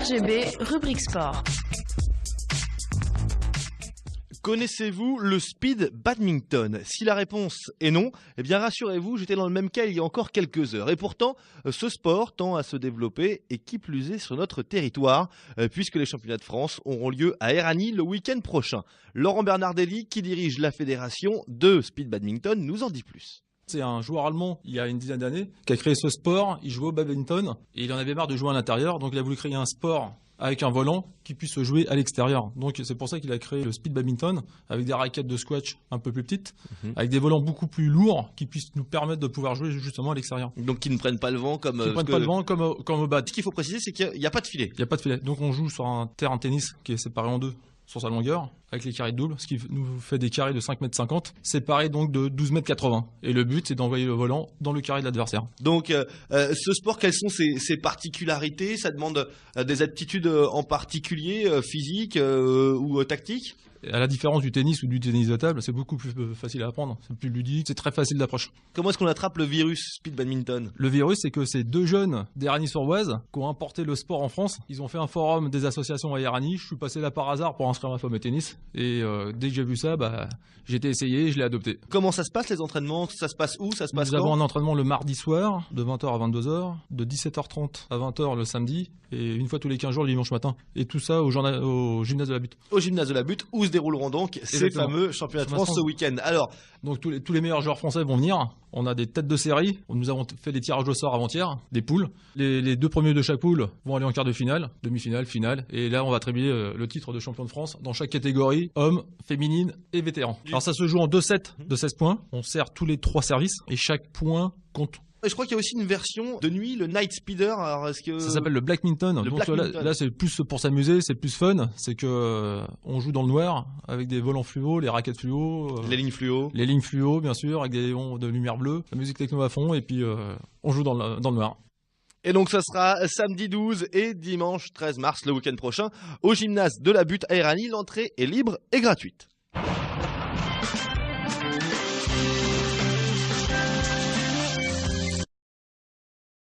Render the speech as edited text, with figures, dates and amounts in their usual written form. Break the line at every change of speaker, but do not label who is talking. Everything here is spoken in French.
RGB, rubrique sport.
Connaissez-vous le speed badminton? Si la réponse est non, eh bien rassurez-vous, j'étais dans le même cas il y a encore quelques heures. Et pourtant, ce sport tend à se développer et qui plus est sur notre territoire, puisque les championnats de France auront lieu à Éragny le week-end prochain. Laurent Bernardelli, qui dirige la fédération de speed badminton, nous en dit plus.
C'est un joueur allemand, il y a une dizaine d'années, qui a créé ce sport. Il jouait au badminton et il en avait marre de jouer à l'intérieur, donc il a voulu créer un sport avec un volant qui puisse se jouer à l'extérieur. Donc c'est pour ça qu'il a créé le speed badminton avec des raquettes de squash un peu plus petites, avec des volants beaucoup plus lourds qui puissent nous permettre de pouvoir jouer justement à l'extérieur.
Donc qui ne prennent pas le vent comme...
Qui ne prennent pas le vent comme au bad.
Ce qu'il faut préciser, c'est qu'il n'y a pas de filet.
Il n'y a pas de filet. Donc on joue sur un terrain de tennis qui est séparé en deux sur sa longueur, avec les carrés de double, ce qui nous fait des carrés de 5,50 m, séparés donc de 12,80 m. Et le but, c'est d'envoyer le volant dans le carré de l'adversaire.
Donc, ce sport, quelles sont ses particularités? Ça demande des aptitudes en particulier, physiques ou tactiques?
À la différence du tennis ou du tennis de table, c'est beaucoup plus facile à apprendre, c'est plus ludique, c'est très facile d'approche.
Comment est-ce qu'on attrape le virus speed badminton?
Le virus, c'est que ces deux jeunes d'Éragny-sur-Oise qui ont importé le sport en France, ils ont fait un forum des associations à Éragny. Je suis passé là par hasard pour inscrire ma femme au tennis et dès que j'ai vu ça, j'ai été essayé et je l'ai adopté.
Comment ça se passe les entraînements? Ça se passe où? Ça se passe quand?
Nous avons un entraînement le mardi soir de 20h à 22h, de 17h30 à 20h le samedi et une fois tous les 15 jours le dimanche matin. Et tout ça au gymnase de la Butte.
Au gymnase de la Butte où se dérouleront donc ces fameux championnats de France ce week-end. Alors,
donc tous les meilleurs joueurs français vont venir. On a des têtes de série. Nous avons fait les tirages au sort avant-hier, des poules. Les deux premiers de chaque poule vont aller en quart de finale, demi-finale, finale. Et là, on va attribuer le titre de champion de France dans chaque catégorie, hommes, féminine et vétérans. Alors ça se joue en 2 sets de 16 points. On sert tous les 3 services et chaque point compte.
Je crois qu'il y a aussi une version de nuit, le Night Speeder. Alors est-ce que...
Ça s'appelle le Blackminton. Donc là c'est plus pour s'amuser, c'est plus fun. C'est que on joue dans le noir avec des volants fluo, les raquettes fluo,
les lignes fluo. Les
lignes fluo, bien sûr, avec des rayons de lumière bleue, la musique techno à fond, et puis on joue dans le noir.
Et donc ça sera samedi 12 et dimanche 13 mars, le week-end prochain, au gymnase de la Butte à Éragny. L'entrée est libre et gratuite.